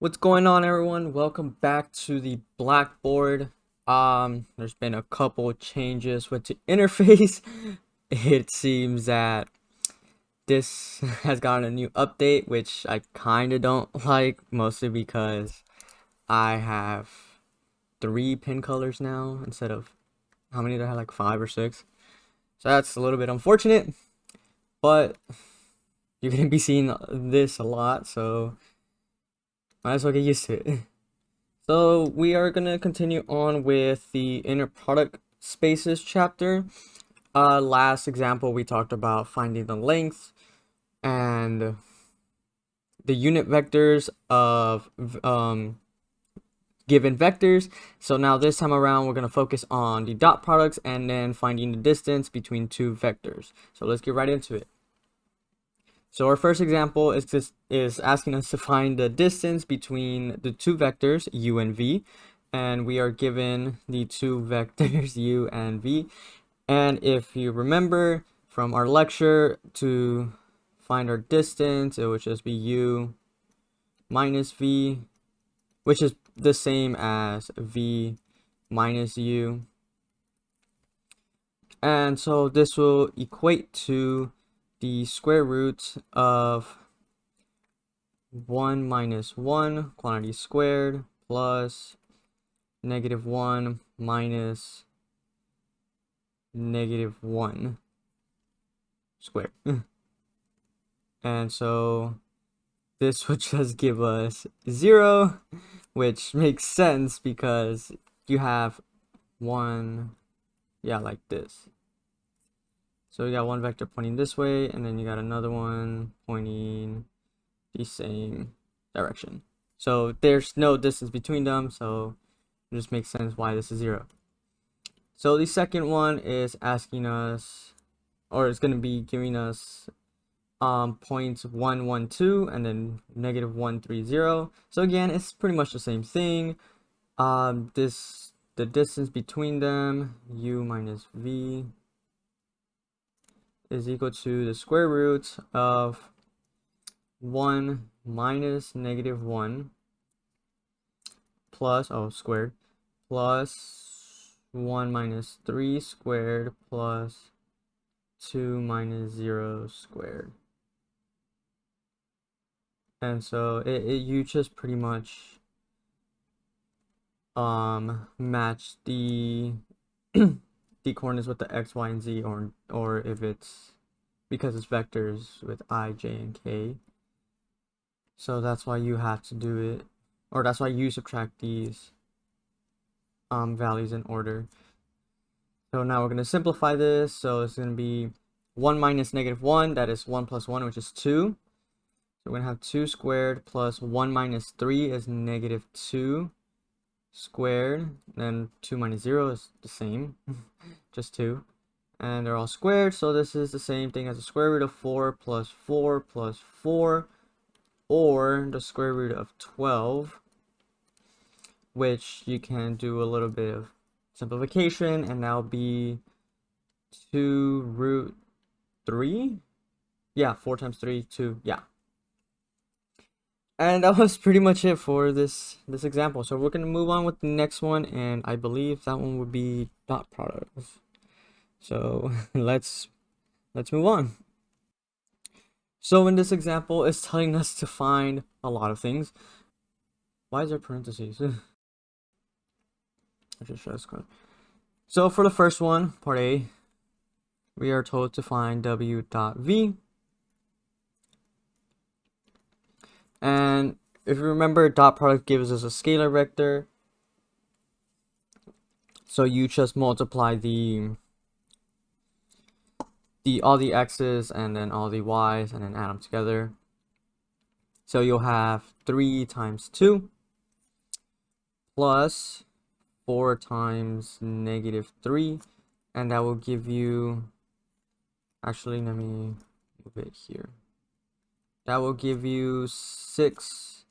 What's going on, everyone? Welcome back to the Blackboard. There's been a couple changes with the interface. It seems that this has gotten a new update, which I kind of don't like, mostly because I have 3 pin colors now instead of how many did I have, like 5 or 6. So that's a little bit unfortunate, but you're gonna be seeing this a lot, so might as well get used to it. So we are going to continue on with the inner product spaces chapter. Last example, we talked about finding the length and the unit vectors of given vectors. So now this time around, we're going to focus on the dot products and then finding the distance between two vectors. So let's get right into it. So our first example is asking us to find the distance between the two vectors u and v, and we are given the two vectors u and v. And if you remember from our lecture, to find our distance, it would just be u minus v, which is the same as v minus u. And so this will equate to the square root of 1 minus 1 quantity squared plus -1 minus -1 squared. And so this would just give us 0, which makes sense because you have one, yeah, like this. So you got one vector pointing this way, and then you got another one pointing the same direction. So there's no distance between them, so it just makes sense why this is 0. So the second one is asking us, or it's going to be giving us points 1, 1, 2, and then -1, 3, 0. So again, it's pretty much the same thing. The distance between them, u minus v, is equal to the square root of 1 minus -1 plus, squared, plus 1 minus 3 squared plus 2 minus 0 squared. And so you just pretty much match the the coordinates with the x, y, and z, or if it's because it's vectors with I, j, and k. So that's why you have to do it, or that's why you subtract these values in order. So now we're going to simplify this. So it's going to be 1 minus -1, that is 1 plus 1, which is 2. So we're going to have 2 squared plus 1 minus 3 is -2 squared. Then 2 minus 0 is the same, just 2. And they're all squared, so this is the same thing as the square root of 4 plus 4 plus 4, or the square root of 12, which you can do a little bit of simplification, and that'll be 2 root 3. Yeah, 4 times 3, 2, yeah. And that was pretty much it for this example. So we're going to move on with the next one, and I believe that one would be dot products. So let's move on. So in this example, it's telling us to find a lot of things. Why is there parentheses? I just show this code. So for the first one, part A, we are told to find w dot v. And if you remember, dot product gives us a scalar vector. So you just multiply all the x's and then all the y's and then add them together. So you'll have 3 times 2 plus 4 times -3, and that will give you, actually let me move it here, that will give you 6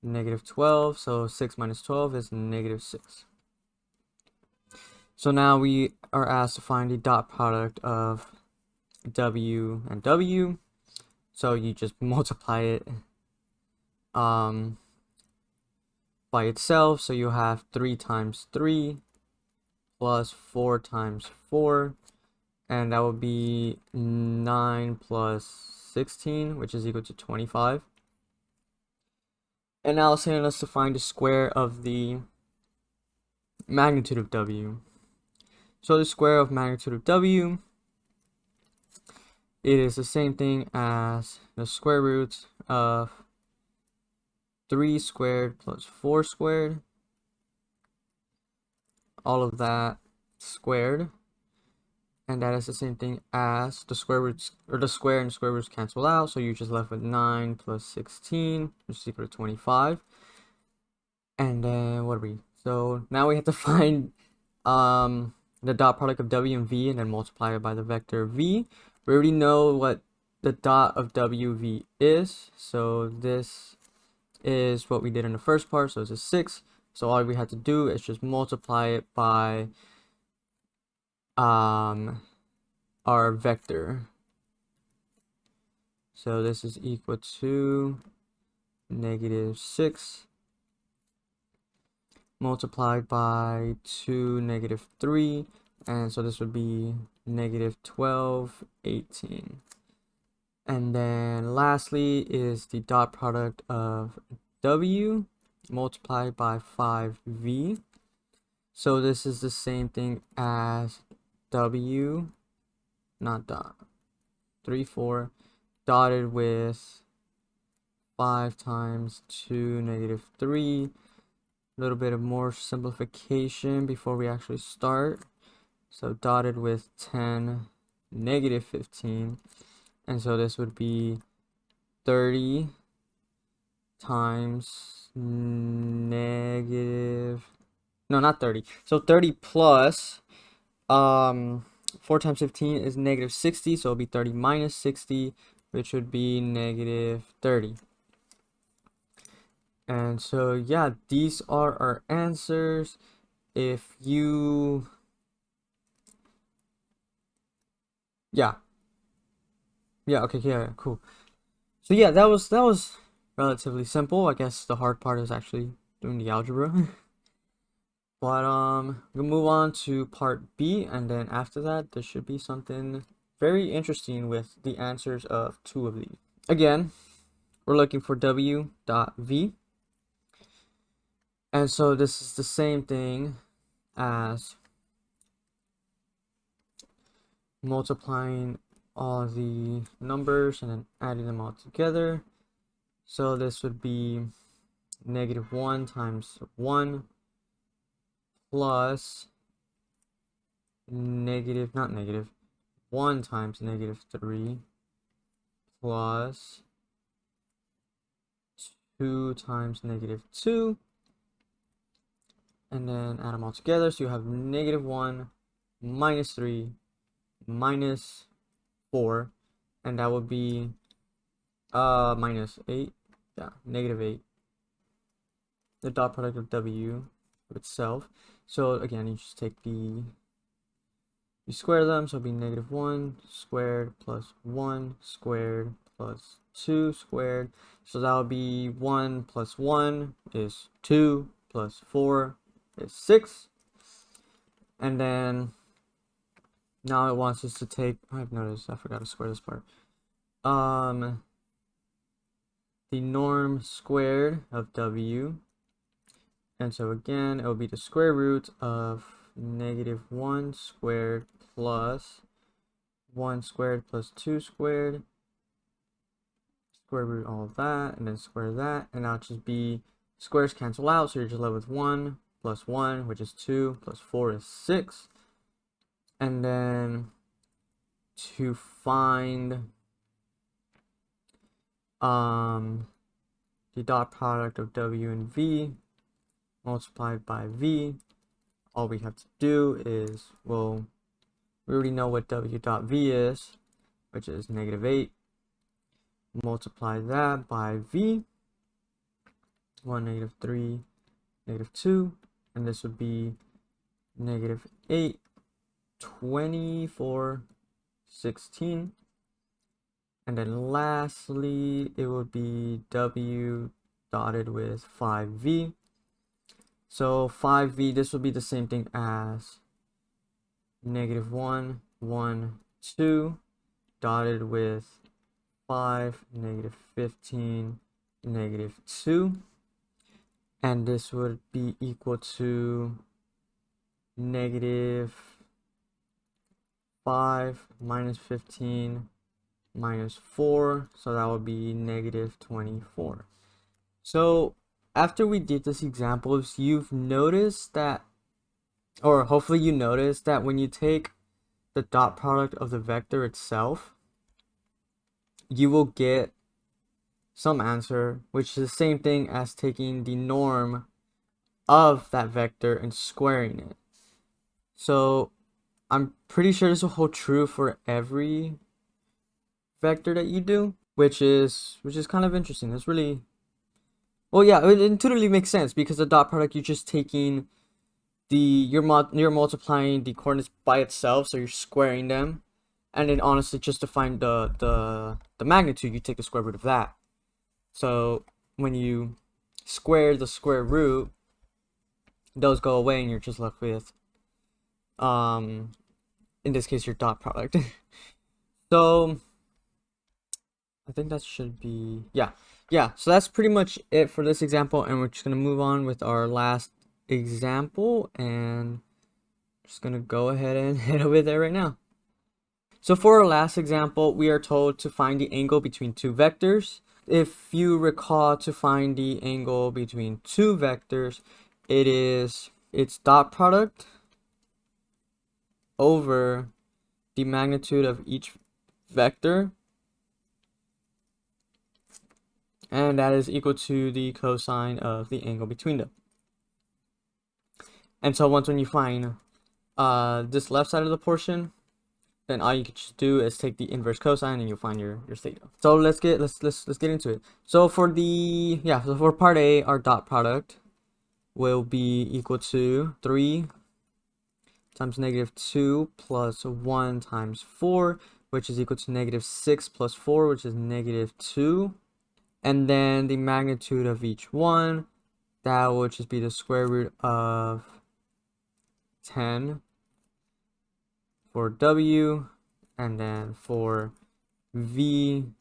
-12, so 6 minus 12 is -6. So now we are asked to find the dot product of w and w, so you just multiply it by itself, so you have 3 times 3 plus 4 times 4, and that would be 9 plus 16, which is equal to 25. And now it's telling us to find the square of the magnitude of W. So the square of magnitude of W, it is the same thing as the square root of 3 squared plus 4 squared, all of that squared, and that is the same thing as the square roots, or the square and square roots cancel out, so you're just left with 9 plus 16, which is equal to 25. And then what are we? So now we have to find the dot product of W and V, and then multiply it by the vector V. We already know what the dot of WV is, so this is what we did in the first part, so it's a 6. So all we had to do is just multiply it by our vector. So this is equal to -6 multiplied by 2, -3, and so this would be -12, 18. And then lastly is the dot product of W multiplied by 5V. So this is the same thing as W, not dot, 3, 4, dotted with 5 times 2, -3. A little bit of more simplification before we actually start. So dotted with 10, -15. And so this would be 30 times no, not 30. So 30 plus 4 times 15 is -60, so it'll be 30 minus 60, which would be -30. And so yeah, these are our answers. If you okay, yeah, cool. So yeah, that was relatively simple. I guess the hard part is actually doing the algebra. But we'll move on to part B, and then after that there should be something very interesting with the answers of 2 of these. Again, we're looking for W dot V. And so this is the same thing as multiplying all the numbers and then adding them all together. So this would be -1 times 1 plus not negative, 1 times -3 plus 2 times -2, and then add them all together. So you have -1 minus 3 minus 4, and that would be -8. Yeah, -8. The dot product of W itself. So again, you just take you square them, so it'll be -1 squared plus 1 squared plus 2 squared. So that would be 1 plus 1 is 2 plus 4 is 6. And then now it wants us to take, I've noticed I forgot to square this part. The norm squared of W. And so again, it will be the square root of -1 squared plus 1 squared plus 2 squared. Square root all of that, and then square that, and now it'll just be squares cancel out, so you're just left with 1 plus 1, which is 2, plus 4 is 6. And then to find the dot product of W and V multiplied by V, all we have to do is, well, we already know what W dot V is, which is -8. Multiply that by V, 1, -3, -2, and this would be -8, 24, 16. And then lastly, it would be W dotted with 5V. So 5v, this will be the same thing as -1, 1, 2, dotted with 5, -15, -2. And this would be equal to -5 minus 15 minus 4. So that would be -24. So after we did this examples, you've noticed that, or hopefully you noticed that when you take the dot product of the vector itself, you will get some answer, which is the same thing as taking the norm of that vector and squaring it. So I'm pretty sure this will hold true for every vector that you do, which is kind of interesting. It's really, well, yeah, it intuitively makes sense because the dot product, you're just taking you're multiplying the coordinates by itself, so you're squaring them, and then honestly, just to find the magnitude, you take the square root of that. So when you square the square root, those go away, and you're just left with in this case your dot product. So I think that should be, yeah, so that's pretty much it for this example, and we're just gonna move on with our last example, and just gonna go ahead and head over there right now. So for our last example, we are told to find the angle between two vectors. If you recall, to find the angle between two vectors, it's dot product over the magnitude of each vector, and that is equal to the cosine of the angle between them. And so when you find this left side of the portion, then all you can just do is take the inverse cosine and you'll find your theta. So let's get into it. So for for part A, our dot product will be equal to 3 times -2 plus 1 times 4, which is equal to -6 plus 4, which is -2. And then the magnitude of each one, that will just be the square root of 10 for W, and then for V,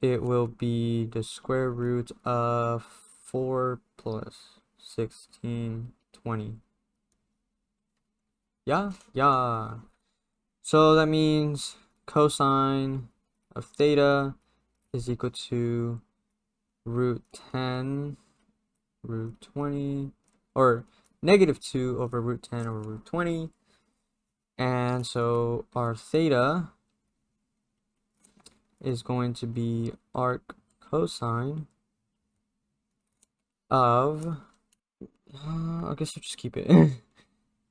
it will be the square root of 4 plus 16, 20. Yeah. So that means cosine of theta is equal to √10 √20, or -2 over √10 over √20. And so our theta is going to be arc cosine of, I guess I'll just keep it.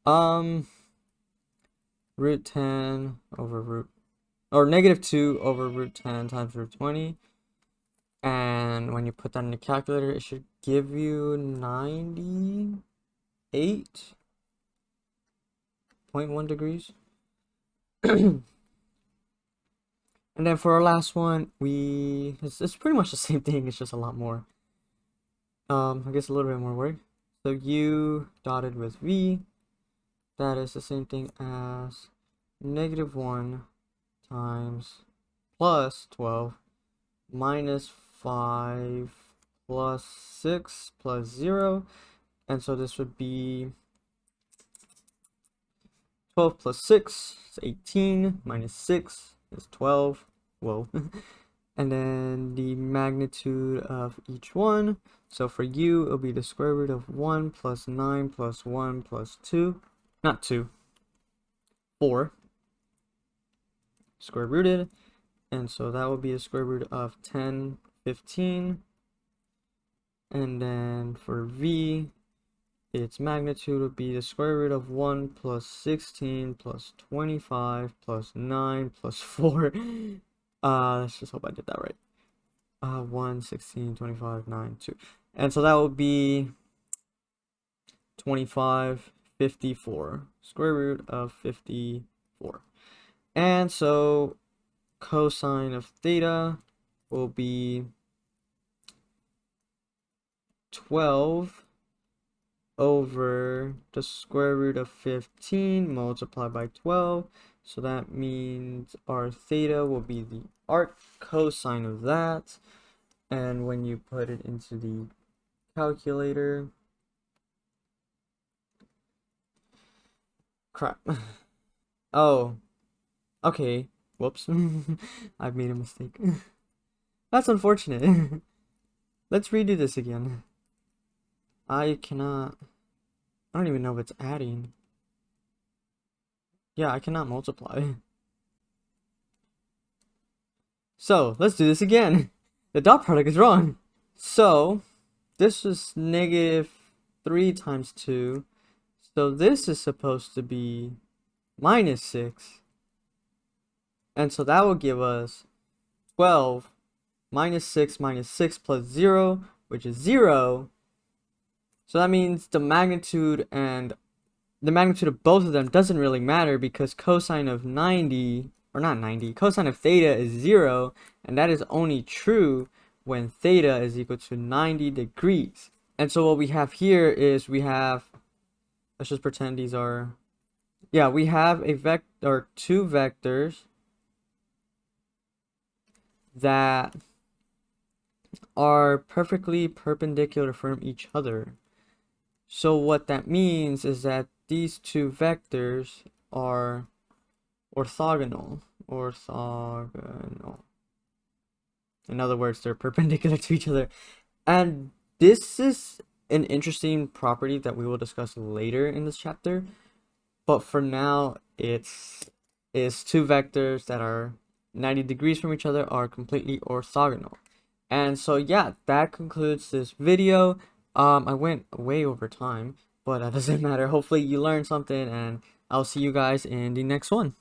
√10 over -2 over √10 times √20. And when you put that in the calculator, it should give you 98.1 degrees. And then for our last one, it's pretty much the same thing, it's just a lot more, I guess a little bit more work. So U dotted with V, that is the same thing as -1 times plus 12 minus 5 plus 6 plus 0. And so this would be 12 plus 6 is 18, minus 6 is 12. Whoa. And then the magnitude of each one. So for U, it'll be the square root of 1 plus 9 plus 1 plus 2. Not 2. 4. Square rooted. And so that will be a square root of 10, 15. And then for V, its magnitude would be the square root of 1 plus 16 plus 25 plus 9 plus 4. Let's just hope I did that right. 1, 16, 25, 9, 2. And so that would be 25, 54. Square root of 54. And so cosine of theta will be 12 over the square root of 15 multiplied by 12. So that means our theta will be the arc cosine of that. And when you put it into the calculator, crap. Oh, okay. Whoops. I've made a mistake. That's unfortunate. Let's redo this again. I don't even know if it's adding. Yeah, I cannot multiply. So, let's do this again. The dot product is wrong. So, this is -3 times 2. So, this is supposed to be -6. And so that will give us 12 -6 minus 6 plus 0, which is 0. So that means the magnitude of both of them doesn't really matter, because cosine of 90, or not 90, cosine of theta is 0, and that is only true when theta is equal to 90 degrees. And so what we have here is let's just pretend these are, yeah, we have two vectors that are perfectly perpendicular from each other. So what that means is that these two vectors are orthogonal. In other words, they're perpendicular to each other. And this is an interesting property that we will discuss later in this chapter. But for now, it's two vectors that are 90 degrees from each other are completely orthogonal. And so yeah, that concludes this video. I went way over time, but that doesn't matter. Hopefully you learned something, and I'll see you guys in the next one.